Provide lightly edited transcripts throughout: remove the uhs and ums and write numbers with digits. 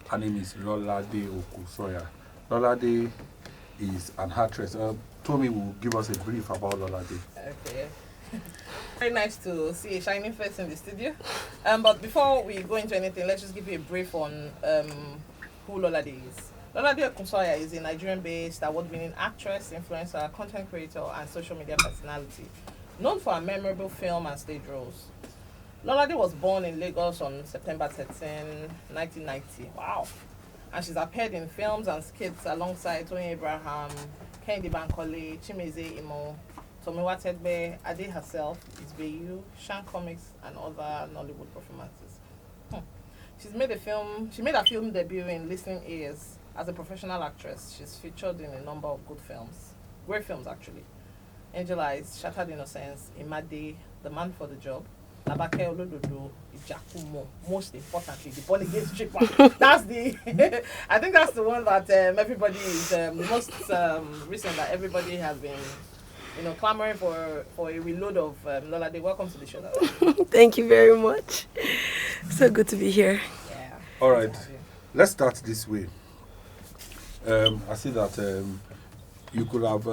Her name is Lolade Okusanya. Lolade is an actress. Tommy will give us a brief about Lolade. Okay. Very nice to see a shining face in the studio. But before we go into anything, let's just give you a brief on who Lolade is. Lolade Okusanya is a Nigerian-based, award-winning actress, influencer, content creator, and social media personality, known for her memorable film and stage roles. Lolade was born in Lagos on September 13, 1990. Wow. And she's appeared in films and skits alongside Tony Abraham, Kehinde Bankole, Chimeze Imo, Tomiwa Tedbe, Ade herself, Isbeyu, Shan Comics, and other Nollywood performances. She made her film debut in Listening Ears as a professional actress. She's featured in a number of good films. Great films, actually. Angel Eyes, Shattered Innocence, Imade, The Man for the Job, Labake Olododo, Ijakumo. Most importantly, The Ball Against Stripper. That's the, I think that's the one that everybody is, the most recent that everybody has been, clamoring for a reload of Lolade. Welcome to the show. Thank you very much. So good to be here. Yeah. All right, let's start this way. I see that you could have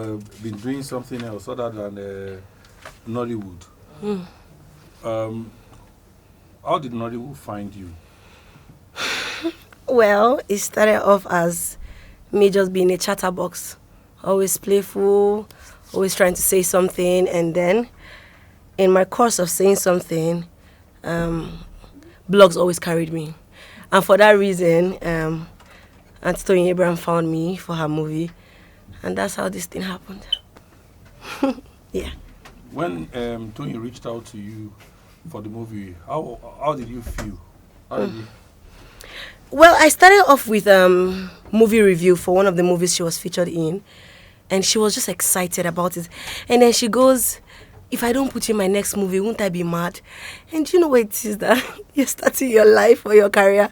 been doing something else other than Nollywood. How did Nollywood find you? Well, it started off as me just being a chatterbox, always playful, always trying to say something, and then in my course of saying something, blogs always carried me. And for that reason, Auntie Tony Abraham found me for her movie, and that's how this thing happened. Yeah. When Tony reached out to you for the movie, how did you feel? Well, I started off with movie review for one of the movies she was featured in, and she was just excited about it. And then she goes, if I don't put you in my next movie, won't I be mad? And you know what it is that you're starting your life or your career,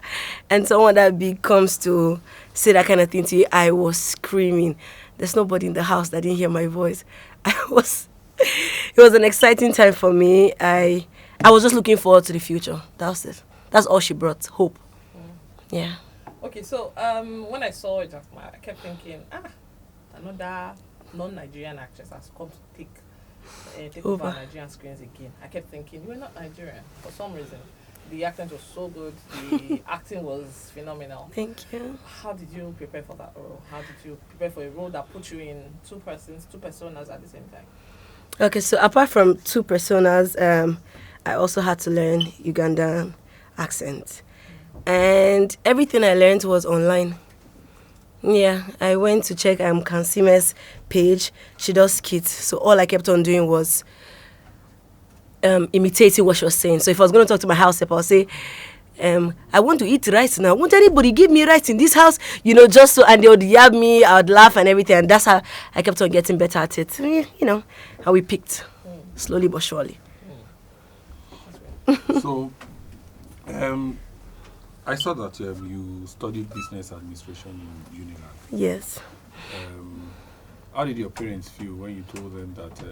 and someone that big comes to say that kind of thing to you. I was screaming. There's nobody in the house that didn't hear my voice. It was an exciting time for me. I was just looking forward to the future. That was it. That's all she brought, hope. Yeah. Okay, so when I saw it, I kept thinking, another non-Nigerian actress has come to take over Nigerian screens again. I kept thinking, you were not Nigerian for some reason. The accent was so good. The acting was phenomenal. Thank you. How did you prepare for that role? How did you prepare for a role that put you in two personas at the same time? Okay, so apart from two personas, I also had to learn Ugandan accent. And everything I learned was online. Yeah, I went to check Kansime's page. She does skits. So all I kept on doing was imitating what she was saying. So if I was going to talk to my house help, I'll say, I want to eat rice now. Won't anybody give me rice in this house? Just so, and they would yab me, I would laugh and everything. And that's how I kept on getting better at it. How we picked, slowly but surely. So, I saw that you studied business administration in Unilag. Yes. How did your parents feel when you told them that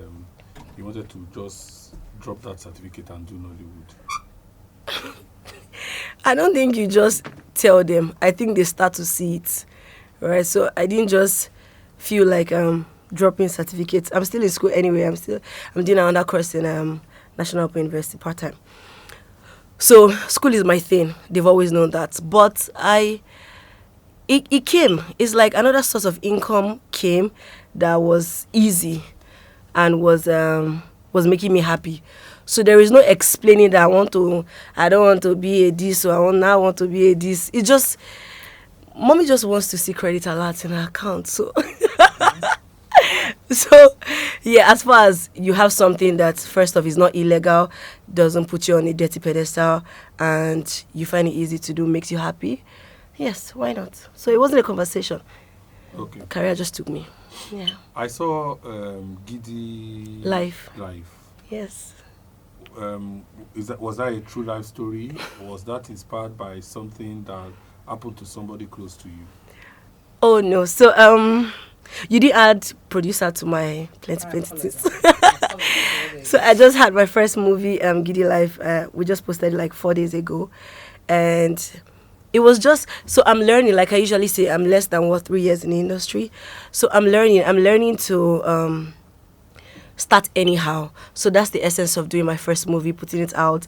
you wanted to just drop that certificate and do Nollywood? I don't think you just tell them. I think they start to see it, right? So I didn't just feel like dropping certificates. I'm still in school anyway. I'm doing another course in National Open University part-time. So school is my thing. They've always known that. But it came. It's like another source of income came that was easy and was making me happy. So there is no explaining that I don't want to be a this or I want to be a this. It's just, mommy just wants to see credit alerts in her account. So, yeah, as far as you have something that first off is not illegal, doesn't put you on a dirty pedestal, and you find it easy to do, makes you happy, yes, why not? So it wasn't a conversation. Okay. Career just took me. Yeah. I saw Giddy Life. Yes. Was that a true life story, or was that inspired by something that happened to somebody close to you? Oh no. So you did add producer to my plenty things. So I just had my first movie, Giddy Life. We just posted it like 4 days ago, and it was just, so I'm learning. Like I usually say, I'm less than 3 years in the industry, so I'm learning to start anyhow. So that's the essence of doing my first movie, putting it out.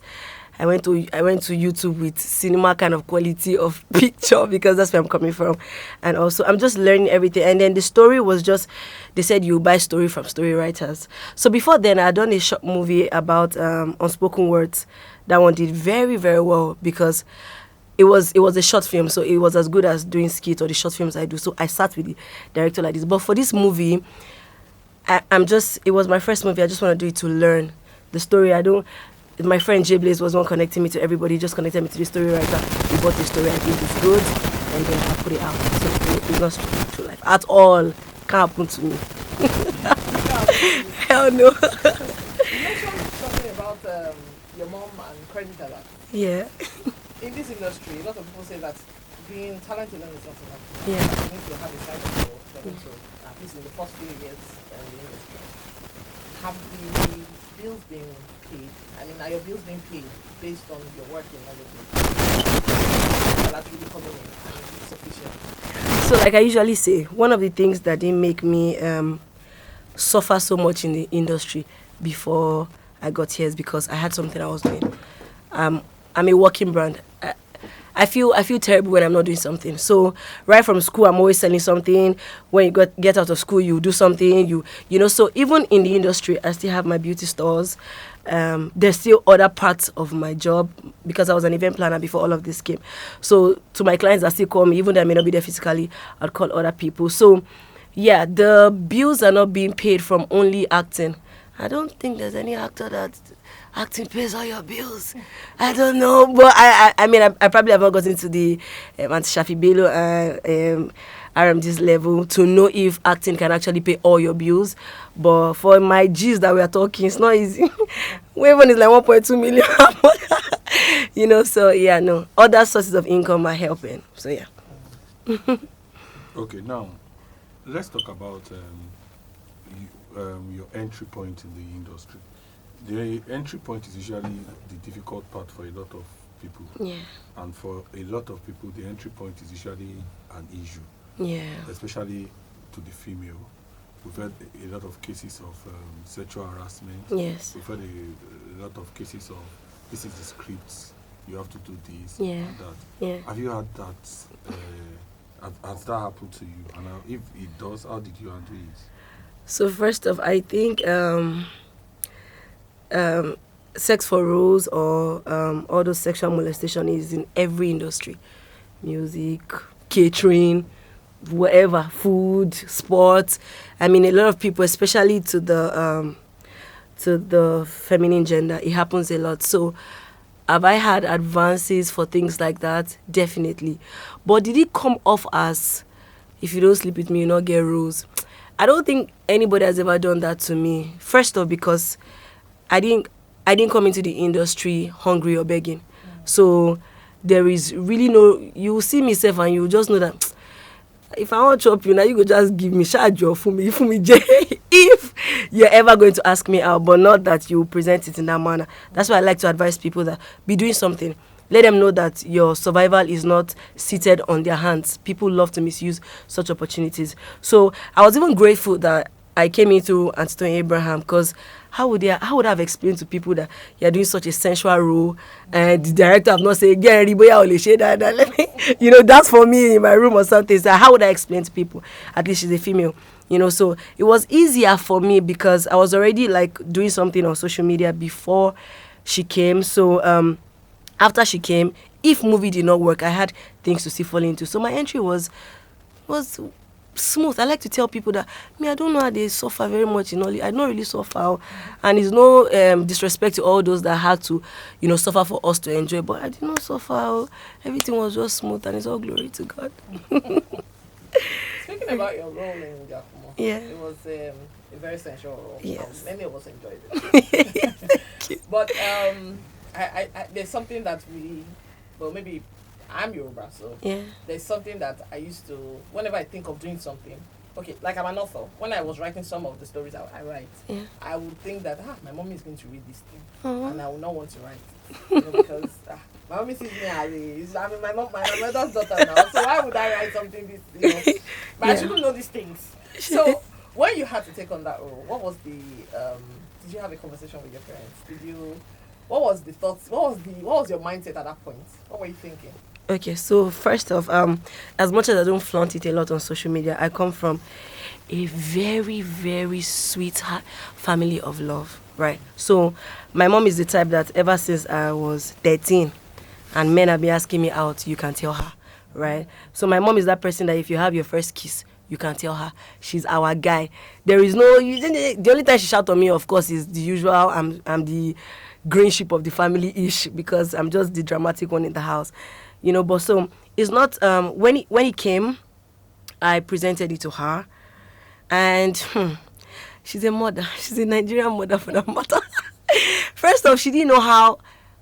I went to YouTube with cinema kind of quality of picture, because that's where I'm coming from. And also I'm just learning everything. And then the story was just, they said you buy story from story writers. So before then I had done a short movie about unspoken words. That one did very, very well, because it was a short film, so it was as good as doing skit or the short films I do. So I sat with the director like this. But for this movie, it was my first movie. I just want to do it to learn the story. My friend Jay Blaze was one connecting me to everybody. He just connected me to the story writer. He bought the story I think it's good, and then I put it out. So it's not true life at all. Can't happen to me. Hell no. You mentioned something about your mom and credit alert. Yeah. In this industry, a lot of people say that being talented is not enough. Yeah. You need to have a side hustle, at least in the first few years in the industry. Have the bills been paid? I mean, are your bills being paid based on your work and everything? That's really coming in and it's sufficient. So like I usually say, one of the things that didn't make me suffer so much in the industry before I got here is because I had something I was doing. I'm a working brand. I feel terrible when I'm not doing something. So right from school, I'm always selling something. When you get out of school, you do something. You know. So even in the industry, I still have my beauty stores. There's still other parts of my job, because I was an event planner before all of this came. So to my clients that still call me, even though I may not be there physically, I'd call other people. So yeah, the bills are not being paid from only acting. I don't think there's any actor that acting pays all your bills. I don't know, but I mean, I probably have not gotten to the Shafi Bello RMD's level to know if acting can actually pay all your bills. But for my G's that we are talking, it's not easy. Wavon is like 1.2 million. You know, so yeah, no. Other sources of income are helping. So yeah. Okay, now let's talk about your entry point in the industry. The entry point is usually the difficult part for a lot of people. Yeah. And for a lot of people, the entry point is usually an issue. Yeah. Especially to the female. We've had a lot of cases of sexual harassment. Yes. We've had a lot of cases of, this is the scripts, you have to do this Yeah. and that. Yeah. Have you had that, has that happened to you? And if it does, how did you handle it? So first off, I think sex for roles or all those sexual molestation is in every industry. Music, catering, whatever, food, sports. I mean, a lot of people, especially to the feminine gender, it happens a lot. So have I had advances for things like that? Definitely. But did it come off as, if you don't sleep with me, you not get roles? I don't think anybody has ever done that to me. First off, because I didn't come into the industry hungry or begging. So there is really no, you will see me safe and you will just know that if I want to chop you now, you go just give me charge or for me if you're ever going to ask me out, but not that you present it in that manner. That's why I like to advise people that be doing something. Let them know that your survival is not seated on their hands. People love to misuse such opportunities. So I was even grateful that I came into Anthony Abraham, because how would I have explained to people that you're doing such a sensual role and the director have not said, let me, you know, that's for me in my room or something. So how would I explain to people? At least she's a female. You know, so it was easier for me because I was already like doing something on social media before she came. So after she came, if movie did not work, I had things to see fall into. So my entry was smooth. I like to tell people that I don't know how they suffer very much in Nollywood. I don't really suffer, and it's no disrespect to all those that had to, you know, suffer for us to enjoy. But I did not suffer. Everything was just smooth, and it's all glory to God. Speaking about your role in Giacomo, yeah, it was a very sensual role. Yes, many of us enjoyed it. Thank you. But I there's something that we, well, maybe I'm Yoruba, so yeah, there's something that I used to, whenever I think of doing something, okay, like I'm an author. When I was writing some of the stories I write, yeah, I would think that my mommy is going to read this thing, uh-huh, and I will not want to write it, you know, because My mommy sees me as I mean, my mother's daughter now. So why would I write something this, But I shouldn't know these things. So when you had to take on that role, what was the did you have a conversation with your parents? What was the thoughts? What was your mindset at that point? What were you thinking? Okay, so first off, as much as I don't flaunt it a lot on social media, I come from a very, very sweet family of love, right? So my mom is the type that ever since I was 13 and men have been asking me out, you can tell her, right? So my mom is that person that if you have your first kiss, you can tell her she's our guy. There is no, the only time she shout on me, of course, is the usual, I'm the green sheep of the family-ish because I'm just the dramatic one in the house. But so it's not, when he came, I presented it to her. And she's a mother. She's a Nigerian mother for that matter. First off, she didn't know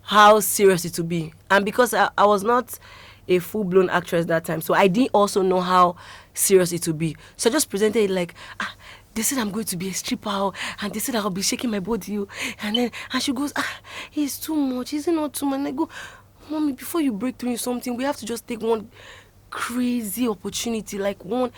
how serious it would be. And because I was not a full-blown actress that time, so I didn't also know how serious it would be. So I just presented it like, they said I'm going to be a stripper, and they said I'll be shaking my body. And she goes, it's too much. Is it not too much? And I go, Mommy, before you break through in something, we have to just take one crazy opportunity, like one.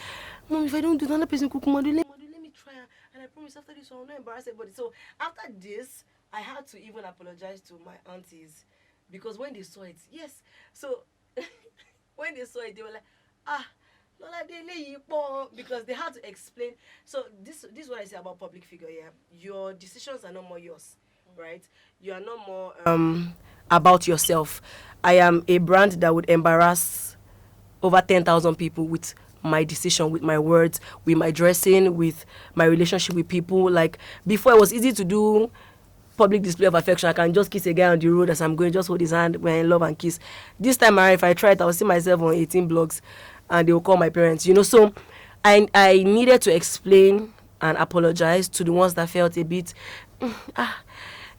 Mom, if I don't do that, another person cook let me try, and I promise after this, I will not embarrass anybody. So after this, I had to even apologize to my aunties because when they saw it, yes. So when they saw it, they were like, Lolade, because they had to explain. So this is what I say about public figure. Yeah, your decisions are no more yours, right? You are no more about yourself. I am a brand that would embarrass over 10,000 people with my decision, with my words, with my dressing, with my relationship with people. Like before, it was easy to do public display of affection. I can just kiss a guy on the road as I'm going, just hold his hand, we're in love and kiss. This time around, if I try it, I'll see myself on 18 blogs and they will call my parents, So I needed to explain and apologize to the ones that felt a bit,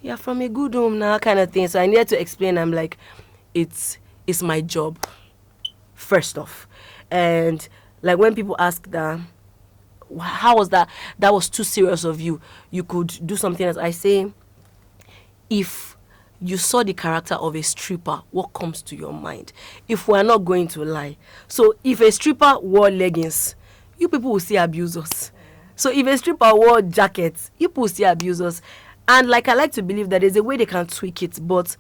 you're from a good home now, kind of thing. So I needed to explain. I'm like, it's my job, first off. And like when people ask that, how was that? That was too serious of you. You could do something else. I say, if you saw the character of a stripper, what comes to your mind? If we're not going to lie. So if a stripper wore leggings, you people will see abusers. So if a stripper wore jackets, you people will see abusers. And like I like to believe that there's a way they can tweak it, but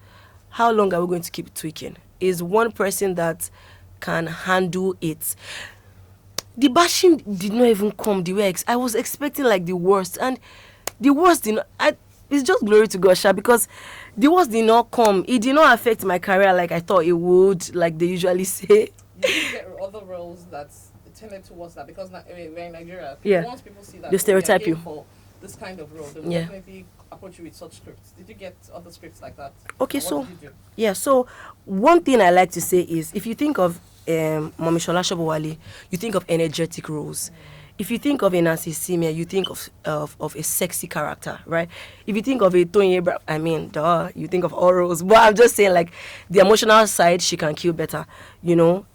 how long are we going to keep tweaking? Is one person that can handle it. The bashing did not even come the way I was expecting, like the worst, and the worst did not. It's just glory to God, Sha, because the worst did not come. It did not affect my career like I thought it would, like they usually say. You did get other roles that tended towards that because we're in Nigeria. Yeah. Once people see that they stereotype you for this kind of role, they will definitely approach you with such scripts. Did you get other scripts like that? Okay, so so one thing I like to say is if you think of Mommy Shola Shobowale, you think of energetic roles. If you think of a Nancy Simia, you think of a sexy character, right? If you think of a Tony Abraham, you think of all roles. But I'm just saying, like, the emotional side, she can kill better,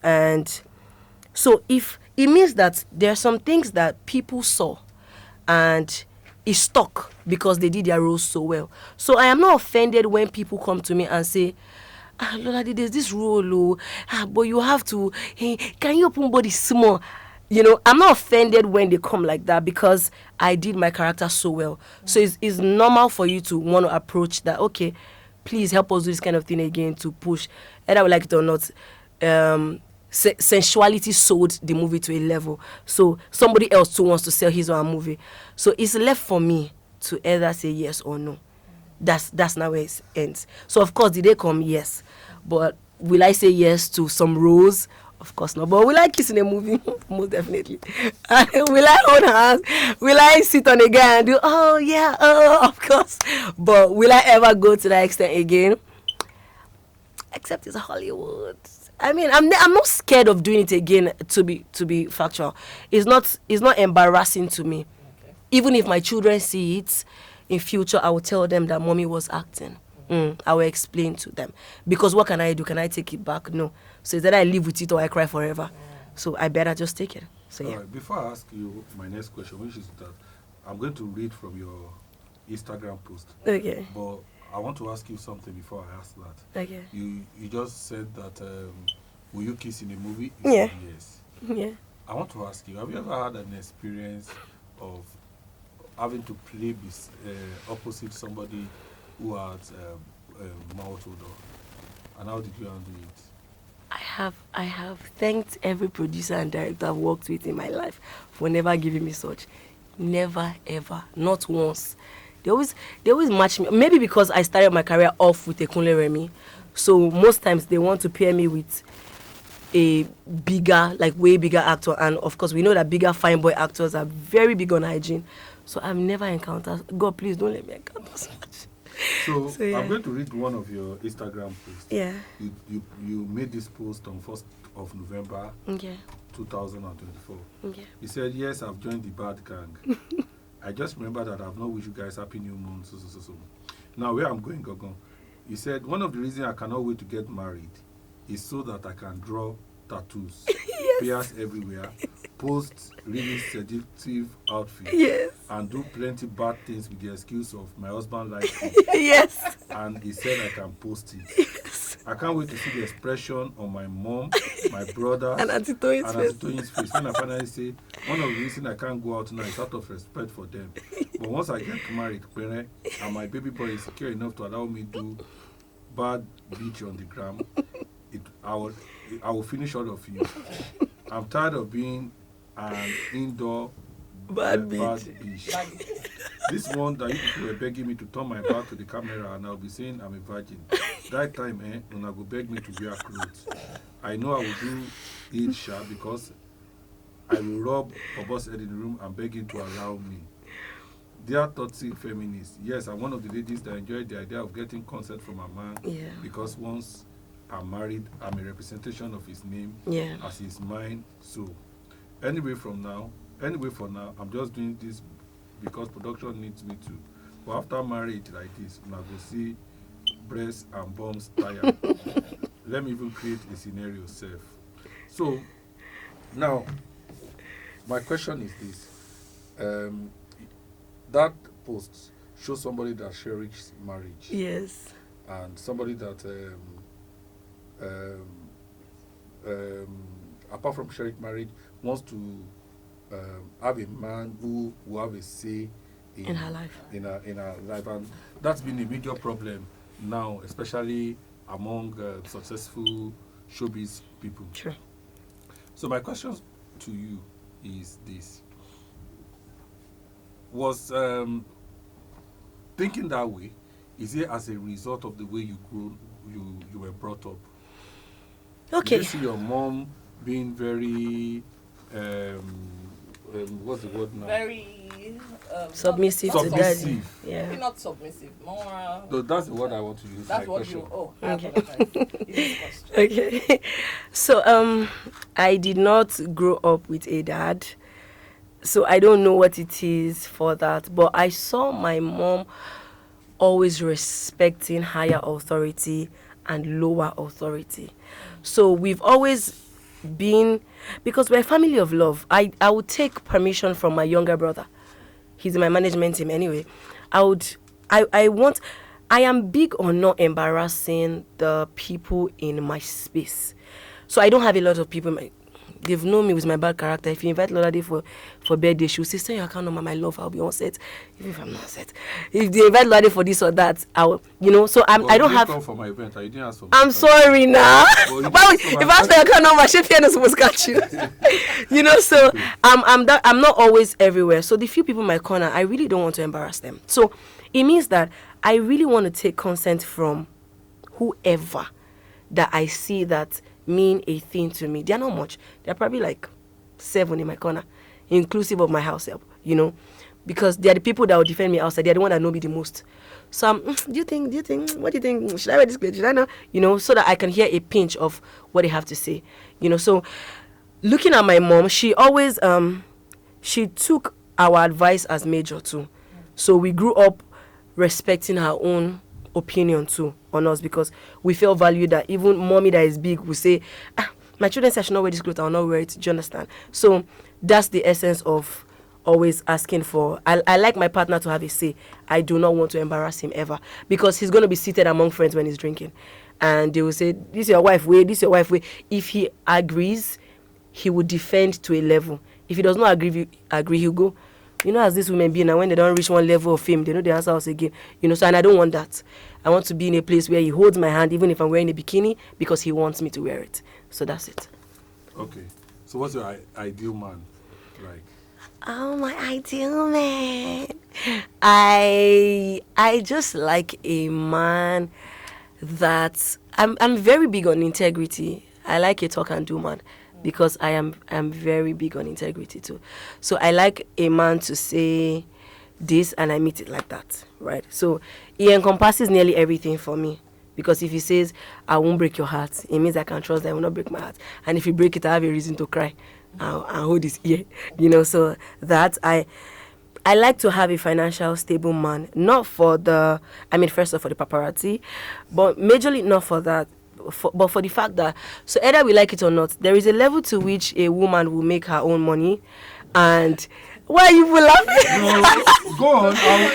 And so if it means that there are some things that people saw and it stuck because they did their roles so well. So I am not offended when people come to me and say, Lolade, there's this role, but you have to, can you open body small? I'm not offended when they come like that because I did my character so well. So it's normal for you to want to approach that, okay, please help us do this kind of thing again to push. Either we like it or not, sensuality sold the movie to a level. So somebody else too wants to sell his or her movie. So it's left for me to either say yes or no. That's not where it ends. So of course, did they come? Yes. But will I say yes to some roles? Of course not. But will I kiss in a movie? Most definitely. Will I hold hands? Will I sit on a guy and do, of course. But will I ever go to that extent again? Except it's Hollywood. I mean, I'm not scared of doing it again. To be factual, it's not embarrassing to me. Okay. Even if my children see it in future, I will tell them that mommy was acting. I will explain to them because what can I do? Can I take it back? No. So it's either I live with it or I cry forever. So I better just take it. So yeah. Right, before I ask you my next question, which is that I'm going to read from your Instagram post. Okay. But I want to ask you something before I ask that. Okay. You just said that will you kiss in a movie? You Yeah. said yes. Yeah. I want to ask you, have you ever had an experience of having to play opposite somebody who has mouth odor? And how did you handle it? I have thanked every producer and director I've worked with in my life for never giving me such. Never ever, not once. They always match me. Maybe because I started my career off with Ekunle Remi, so most times they want to pair me with a bigger, like way bigger actor, and of course we know that bigger fine boy actors are very big on hygiene. So I've never encountered. God, please don't let me encounter such. So yeah. I'm going to read one of your Instagram posts. Yeah. You made this post on 1st of November 2024. Yeah. You said, yes, I've joined the bad gang. I just remember that I've not wished you guys happy new month. So. Now, where I'm going, Gogon. You said, one of the reasons I cannot wait to get married is so that I can draw tattoos, pierce everywhere, post really seductive outfits, Yes. and do plenty bad things with the excuse of my husband likes it. Yes. And he said I can post it. Yes. I can't wait to see the expression on my mom, my brothers, And Auntie Toyin's face when I finally say, one of the reasons I can't go out now is out of respect for them. But once I get married, and my baby boy is secure enough to allow me to do bad bitch on the gram, I will finish all of you. I'm tired of being an indoor Bad bitch. This one that you people were begging me to turn my back to the camera and I'll be saying I'm a virgin. That time, when I go beg me to wear clothes, I know I will do it sharp because I will rub Bobo's head in the room and beg him to allow me. Dear toxic feminists, yes, I'm one of the ladies that enjoy the idea of getting consent from a man because once I'm married, I'm a representation of his name as his mine. So, anyway, for now, I'm just doing this because production needs me to. But after marriage like this, when I go see breasts and bums tired, let me even create a scenario self. So, now, my question is this. That post shows somebody that cherishes marriage. Yes. And somebody that, apart from cherished marriage, wants to have a man who will have a say in her life. In her life. And that's been a major problem now, especially among successful showbiz people. Sure. So my question to you is this. Was thinking that way, is it as a result of the way you were brought up? Okay. Did you see your mom being very what's the word now? Very submissive not to submissive. daddy. Maybe not submissive, more. No, that's the word I want to use. That's my what question. you. Oh, I Okay. apologize. Easy question. Okay. So I did not grow up with a dad. So I don't know what it is for that. But I saw my mom always respecting higher authority and lower authority. So we've always been, because we're a family of love, I would take permission from my younger brother. He's in my management team anyway. I am big on not embarrassing the people in my space. So I don't have a lot of people. They've known me with my bad character. If you invite Lolade for birthday, she'll say, "Send your account number, my love. I'll be on set." Even if I'm not on set, if they invite Lolade for this or that, I'll, So I don't have. Come for my event. I didn't ask for. I'm sorry now. Well, If I ask for your account number, she fear supposed to catch you. So I'm not always everywhere. So the few people in my corner, I really don't want to embarrass them. So it means that I really want to take consent from whoever that I see that mean a thing to me. They're not much. They're probably like 7 in my corner, inclusive of my house help, because they're the people that will defend me outside. They're the one that know me the most. So what do you think? What do you think? Should I wear this? Should I know? So that I can hear a pinch of what they have to say. So looking at my mom, she always, she took our advice as major too. So we grew up respecting her own opinion too on us, because we felt valued. That even mommy that is big will say, my children say I should not wear this clothes, I will not wear it. Do you understand? So that's the essence of always asking for. I like my partner to have a say. I do not want to embarrass him ever, because he's going to be seated among friends when he's drinking, and they will say, this is your wife way, this is your wife way. If he agrees, he will defend to a level. If he does not agree, he'll go. You know, as these women be now, when they don't reach one level of fame, they know they answer us again. You know, so, and I don't want that. I want to be in a place where he holds my hand, even if I'm wearing a bikini, because he wants me to wear it. So that's it. Okay. So what's your ideal man like? Oh, my ideal man. I just like a man that I'm very big on integrity. I like a talk and do man, because I'm very big on integrity too. So I like a man to say this and I meet it like that, right? So he encompasses nearly everything for me. Because if he says, I won't break your heart, it means I can trust that I will not break my heart. And if you break it, I have a reason to cry and hold his ear. You know, so that I like to have a financial stable man. Not for the, first of all, for the paparazzi, but majorly not for that. But for the fact that, so either we like it or not, there is a level to which a woman will make her own money. And why are you laughing? No, go on. Sorry.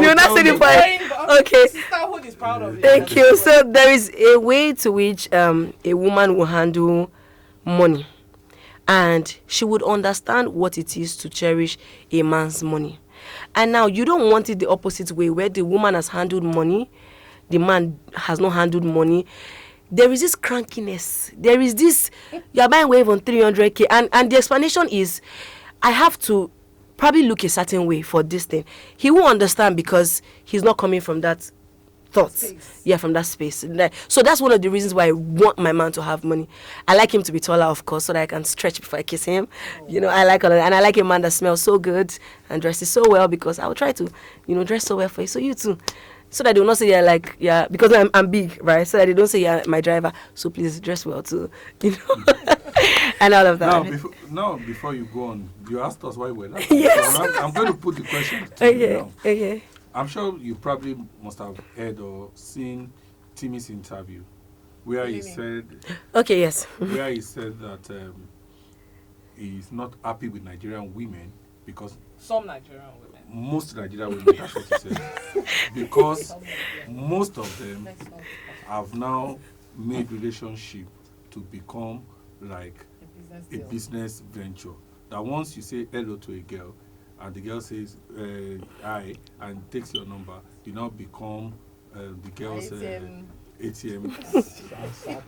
You're not saying the point. Okay. Sisterhood is proud of you. Thank you. So there is a way to which a woman will handle money. And she would understand what it is to cherish a man's money. And now you don't want it the opposite way, where the woman has handled money, the man has not handled money. There is this crankiness. There is this, you are buying wave on 300K. And the explanation is, I have to probably look a certain way for this thing. He won't understand because he's not coming from that thought. Yeah, from that space. So that's one of the reasons why I want my man to have money. I like him to be taller, of course, so that I can stretch before I kiss him. You know, I like all of that. And I like a man that smells so good and dresses so well, because I will try to, dress so well for you. So you too. So that they will not say because I'm big, right? So that they don't say you're my driver. So please dress well too, and all of that. Before you go on, you asked us why we're laughing. Yes. So I'm going to put the question to you now. Okay. I'm sure you probably must have heard or seen Timi's interview, where he said. Okay. Yes. Where he said that he's not happy with Nigerian women because some Nigerian women. Most Nigerian women, that's what he said. Because most of them have now made relationship to become like a business venture. That once you say hello to a girl and the girl says hi and takes your number, you now become the girl's ATM.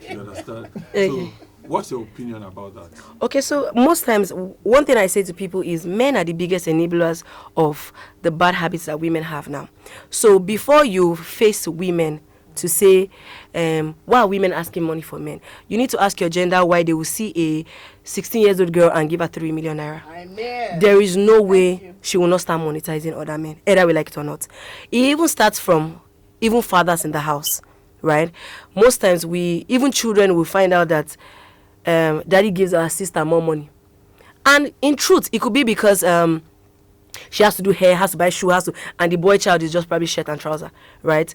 You understand? So what's your opinion about that? Okay, so most times, one thing I say to people is men are the biggest enablers of the bad habits that women have now. So before you face women to say, why are women asking money for men? You need to ask your gender why they will see a 16-year-old girl and give her 3 million naira. There is no way she will not start monetizing other men, either we like it or not. It even starts from even fathers in the house, right? Most times even children will find out that daddy gives our sister more money. And in truth, it could be because she has to do hair, has to buy shoes, and the boy child is just probably shirt and trouser, right?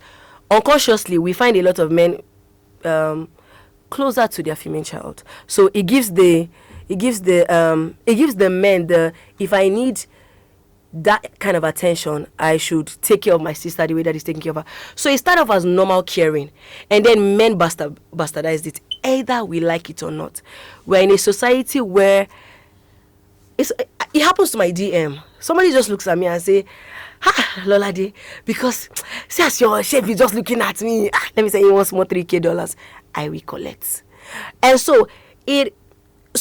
Unconsciously, we find a lot of men closer to their female child. So it gives the men if I need that kind of attention, I should take care of my sister the way that he's taking care of her. So it started off as normal caring, and then men bastardized it. Either we like it or not, we're in a society where it happens to my DM. Somebody just looks at me and say, "Ha, Lolade," because see as your chef is just looking at me. Let me say he wants more $3,000. I will collect, and so it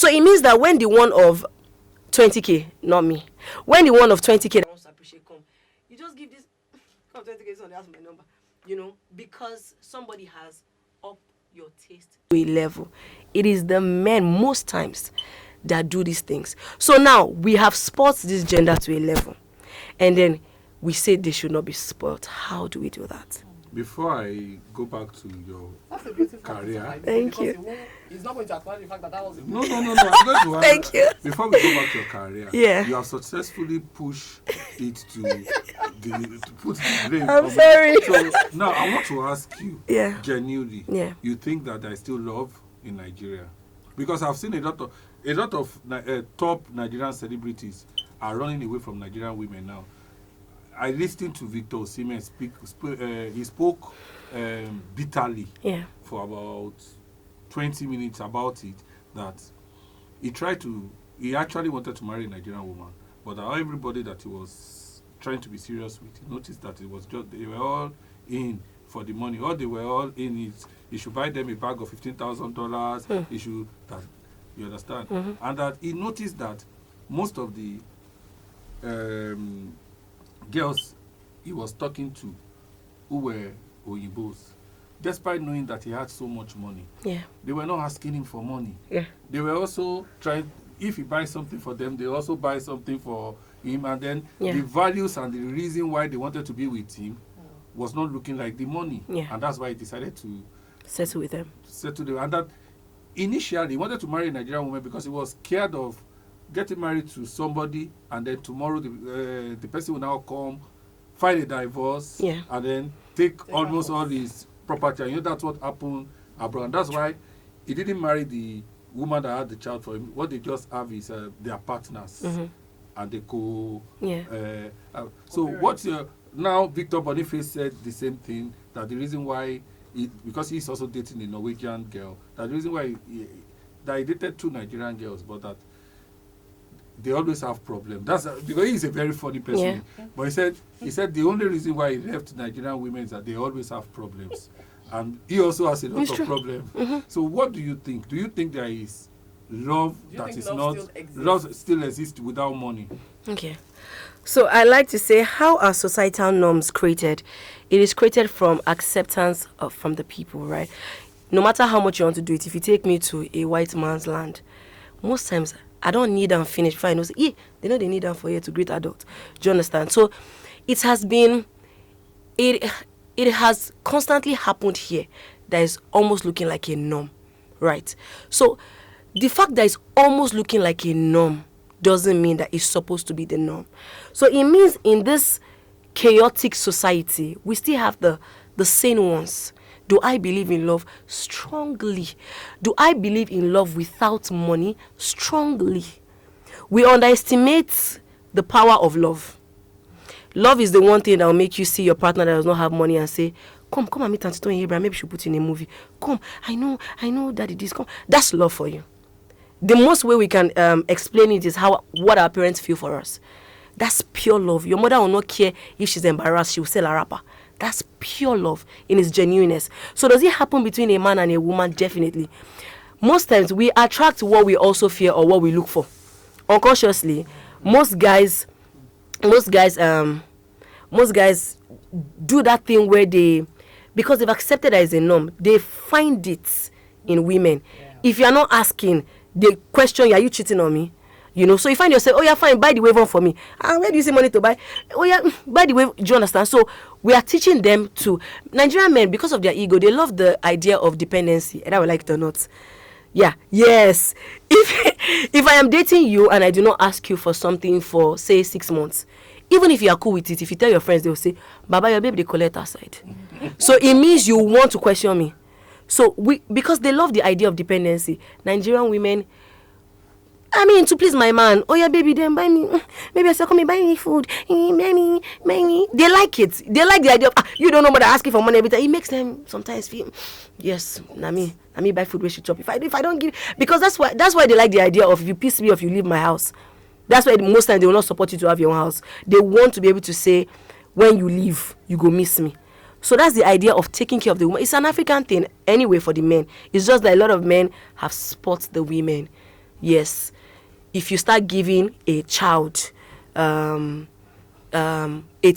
means that when the one of 20K, not me, when the one of 20K that wants to appreciate come, you just give this 20K, so that's my number, because somebody has up your taste to a level. It is the men most times that do these things. So now we have spoiled this gender to a level, and then we say they should not be spoiled. How do we do that? Before I go back to your career, thank you. He's not going to acknowledge the fact that was no. I'm going to thank you. Before we go back to your career, you have successfully pushed it to put the blame. I'm sorry. So now I want to ask you, Yeah. genuinely, Yeah. you think that there is still love in Nigeria? Because I've seen a lot of top Nigerian celebrities are running away from Nigerian women now. I listened to Victor Osimhen speak. He spoke bitterly for about 20 minutes about it. That he actually wanted to marry a Nigerian woman, but everybody that he was trying to be serious with, he noticed that it was just they were all in for the money. All they were all in is he should buy them a bag of $15,000. He should, you understand, and that he noticed that most of the girls he was talking to who were Oyinbos, despite knowing that he had so much money, they were not asking him for money. They were also trying, if he buys something for them, they also buy something for him, and then the values and the reason why they wanted to be with him was not looking like the money. And that's why he decided to settle with them. And that initially he wanted to marry a Nigerian woman because he was scared of getting married to somebody, and then tomorrow the person will now come, file a divorce, and then take almost all his property. And that's what happened abroad. And that's why he didn't marry the woman that had the child for him. What they just have is their partners, and they go. So what's your now? Victor Boniface said the same thing, that the reason why, because he's also dating a Norwegian girl, that the reason why he dated 2 Nigerian girls, but that they always have problems. That's because he's a very funny person. But he said the only reason why he left Nigerian women is that they always have problems, and he also has a lot of problems. So what do you think? Do you think there is love that is not love still exists without money? Okay. So I like to say, how are societal norms created? It is created from acceptance from the people, right? No matter how much you want to do it, if you take me to a white man's land, most times I don't need them finished before I know, they know they need them for you to great adult. Do you understand? So it has been, it has constantly happened here that is almost looking like a norm, right? So the fact that it's almost looking like a norm doesn't mean that it's supposed to be the norm. So it means in this chaotic society, we still have the sane ones. Do I believe in love? Strongly. Do I believe in love without money? Strongly. We underestimate the power of love. Love is the one thing that will make you see your partner that does not have money and say, come and meet Auntie Tony Abraham, maybe she'll put you in a movie. Come, I know daddy this, come. That's love for you. The most way we can explain it is what our parents feel for us. That's pure love. Your mother will not care if she's embarrassed, she will sell a wrapper. That's pure love in its genuineness. So does it happen between a man and a woman? Definitely. Most times we attract what we also fear or what we look for. Unconsciously, most guys do that thing where because they've accepted that as a norm, they find it in women. If you are not asking, they question you, are you cheating on me? You know, so you find yourself, oh yeah, fine, buy the wave on for me. Where do you see money to buy? Oh yeah, buy the wave. Do you understand? So we are teaching them to, Nigerian men, because of their ego, they love the idea of dependency, and I would like it or not. Yeah, yes. If I am dating you and I do not ask you for something for, say, 6 months, even if you are cool with it, if you tell your friends, they will say, Baba, your baby, they collect outside. So it means you want to question me. So because they love the idea of dependency, Nigerian women, to please my man, oh yeah, baby, then buy me. Maybe I say, come and buy me food. Buy me. They like it. They like the idea of, you don't know what they're asking for money every time. It makes them sometimes feel, yes, Nami buy food where she chop. If I don't give, because that's why they like the idea of, if you piss me off, you leave my house. That's why most times they will not support you to have your own house. They want to be able to say, when you leave, you go miss me. So that's the idea of taking care of the woman. It's an African thing anyway for the men. It's just that a lot of men have spot the women. Yes. If you start giving a child, 18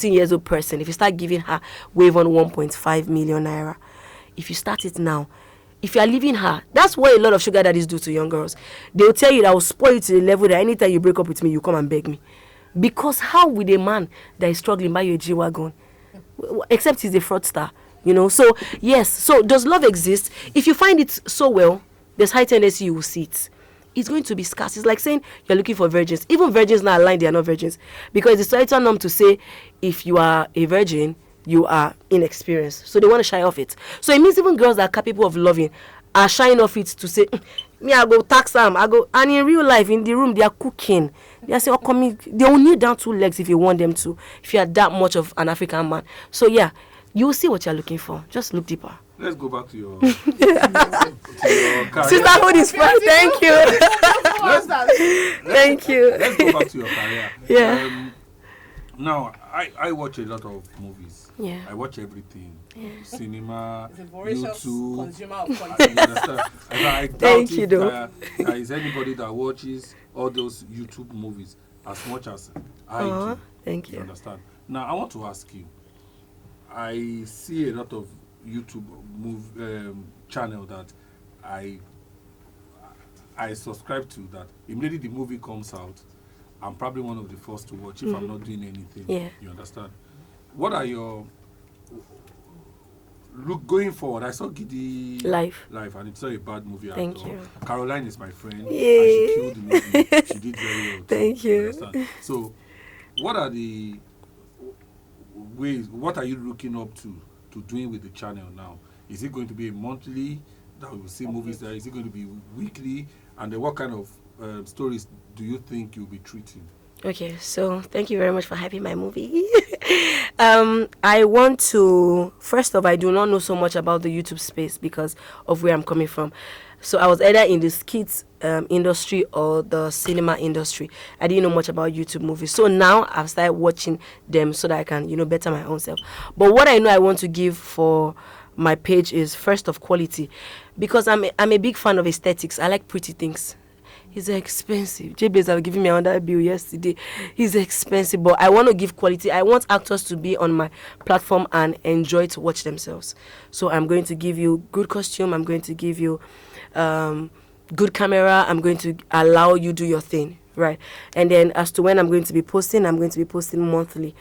years old person, if you start giving her wave on 1.5 million naira, if you start it now, if you are leaving her, that's what a lot of sugar daddies do to young girls. They'll tell you that I will spoil you to the level that anytime you break up with me, you come and beg me. Because how would a man that is struggling buy you a G-Wagon? Except he's a fraudster, you know. So, yes. So, does love exist? If you find it so well, there's high tendency you will see it. It's going to be scarce. It's like saying you're looking for virgins. Even virgins now lying, they are not virgins. Because it's societal norm to say if you are a virgin, you are inexperienced. So they want to shy off it. So it means even girls that are capable of loving are shying off it to say, Me, I go tax them. And in real life, in the room, they are cooking. They are saying, oh, come in. They will kneel down 2 legs if you want them to. If you are that much of an African man. So yeah, you will see what you're looking for. Just look deeper. Let's go back to your, to your career. Sisterhood is fun. Thank you. Thank you. Let's go back to your career. Yeah. Now, I watch a lot of movies. Yeah. I watch everything. Yeah. Cinema, He's a voracious YouTube. consumer of I content. understand. I doubt Thank you, if though. there is anybody that watches all those YouTube movies as much as I do. Thank You you. understand? Now, I want to ask you. I see a lot of YouTube channel that I subscribe to, that immediately the movie comes out, I'm probably one of the first to watch if I'm not doing anything. Yeah. You understand? What are your look going forward? I saw Giddy Life. and it's not a bad movie at Thank all. you. Caroline is my friend, and Yay. she killed the movie. She did very well. Thank too, you. understand? So, what are the ways? What are you looking up to doing with the channel now? Is it going to be a monthly that we will see movies there? Is it going to be weekly? And then what kind of stories do you think you'll be treating? Okay, so thank you very much for hyping my movie. I want to, first off, I do not know so much about the YouTube space because of where I'm coming from. So I was either in the skits industry or the cinema industry. I didn't know much about YouTube movies. So now I've started watching them so that I can, better my own self. But what I know I want to give for my page is first of quality, because I'm a big fan of aesthetics. I like pretty things. It's expensive. J-Blaze have given me another bill yesterday. It's expensive, but I want to give quality. I want actors to be on my platform and enjoy to watch themselves. So I'm going to give you good costume. I'm going to give you good camera. I'm going to allow you do your thing, right? And then as to when I'm going to be posting monthly.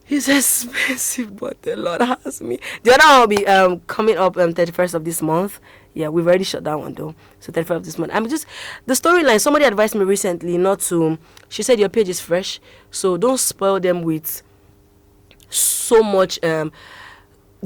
It's expensive, but the Lord has me. The other one will be coming up 31st of this month. Yeah, we've already shut that one though. So 31st of this month. The storyline, somebody advised me recently not to, she said your page is fresh, so don't spoil them with so much. There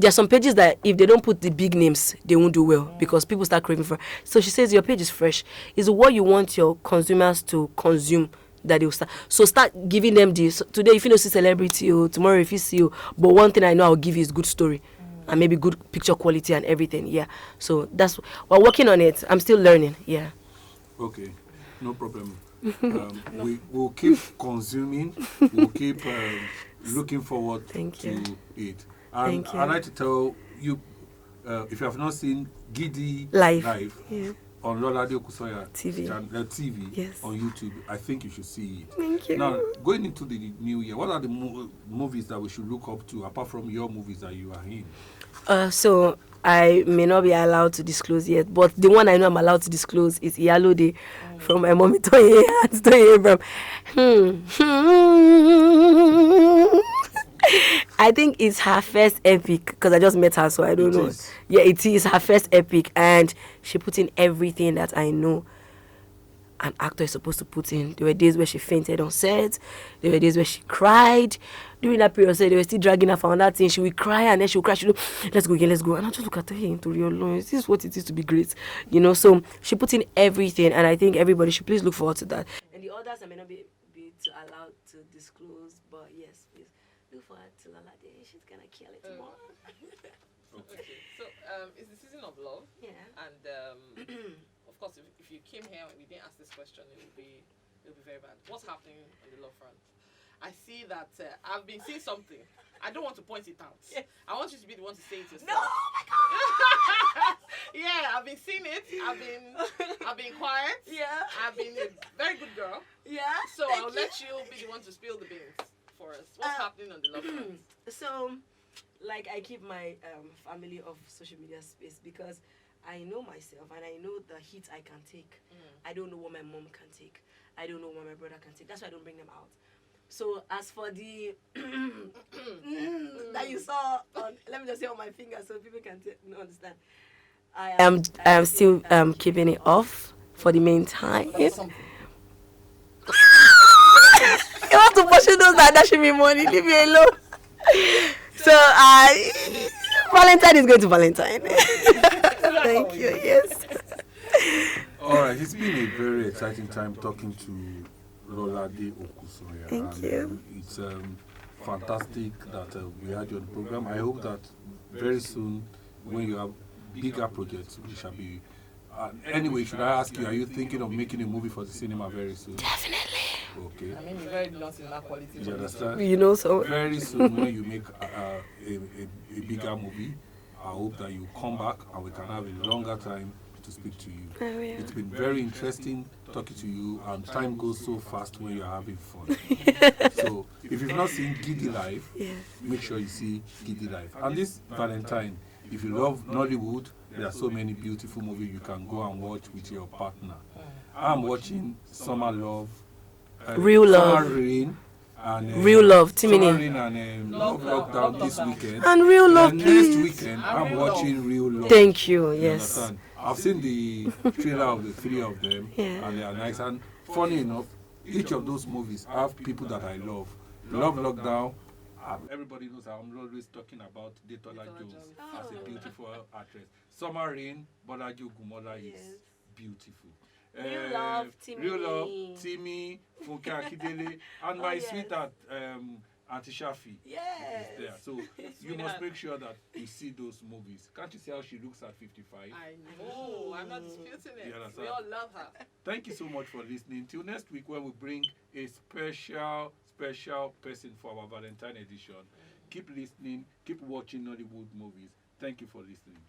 are some pages that if they don't put the big names, they won't do well because people start craving for. So she says your page is fresh. Is what you want your consumers to consume that they will start. So start giving them this. Today, if you don't see celebrity, or tomorrow if you see you. But one thing I know I'll give you is good story. And maybe good picture quality and everything. Yeah. So we're working on it. I'm still learning. Yeah. Okay. No problem. We'll keep consuming. We'll keep looking forward to it. And I'd like to tell you, if you have not seen Giddy Live on Lolade Okusanya TV yes, on YouTube, I think you should see it. Thank you. Now, going into the new year, what are the movies that we should look up to apart from your movies that you are in? So I may not be allowed to disclose yet, but the one I know I'm allowed to disclose is Iyalode from my mommy Toye and Toye Abraham. I think it's her first epic because I just met her, so I don't know. Yeah, it is her first epic, and she put in everything that I know an actor is supposed to put in. There were days where she fainted on set. There were days where she cried. During that period, they were still dragging her for that thing. She would cry and then she would cry. She would, let's go again, let's go. And I just look at her into real life. This is what it is to be great. So she put in everything, and I think everybody should please look forward to that. And the others I may not be allowed to disclose, but yes, please look forward to Lolade. She's gonna kill it more. Okay. So it's the season of love. Yeah. And of course, if you came here and we didn't ask this question, it would be very bad. What's happening on the love front? I see that I've been seeing something. I don't want to point it out. Yes. I want you to be the one to say it yourself. No, oh my God! Yeah, I've been seeing it. I've been quiet. Yeah. I've been a very good girl. Yeah. So I'll let you be the one to spill the beans for us. What's happening on the love front? So, I keep my family off social media space because I know myself and I know the heat I can take. I don't know what my mom can take. I don't know what my brother can take. That's why I don't bring them out. So as for the that you saw on, let me just say on my finger so people can understand. I am still keeping it off for the meantime. You want to push those that should be money? Leave me alone. So Valentine is going to Valentine. Thank you. Yes. All right, it's been a very exciting time talking to Lolade Okusanya. Thank you. It's fantastic that we had you on the program. I hope that very soon, when you have bigger projects, we shall be. Anyway, should I ask you, are you thinking of making a movie for the cinema very soon? Definitely. Okay. I mean, we very long cinema quality. You understand? You know, so Very soon, when you make a bigger movie, I hope that you come back and we can have a longer time to speak to you. Oh, yeah. It's been very interesting talking to you, and time goes so fast when you're having fun. So, if you've not seen Giddy Life, yeah. make sure you see Giddy Life. And this Valentine, if you love Nollywood, there are so many beautiful movies you can go and watch with your partner. I'm watching Summer Love, Real Love. Summer Rain, and Real Love, Summer Timini. Rain and Love Lockdown this weekend. And Real Love, And please. next weekend, I'm watching Real Love. Thank you. You Yes. understand? I've seen the trailer of the three of them, Yeah. and they are nice. And funny enough, each of those movies have people that I love. Love Lockdown. Everybody knows I'm always talking about Detola Jones as a beautiful actress. Summer Rain, Bolaji Gumola is beautiful. Real Love, Timini. Real Love, Timmy, Funke Akindele, and my yes. sweetheart, Auntie Shafi Yes. is there. So you must make sure that you see those movies. Can't you see how she looks at 55? I know. I'm not disputing it. You understand? We all love her. Thank you so much for listening. Till next week when we bring a special person for our Valentine edition. Keep listening, keep watching Nollywood movies. Thank you for listening.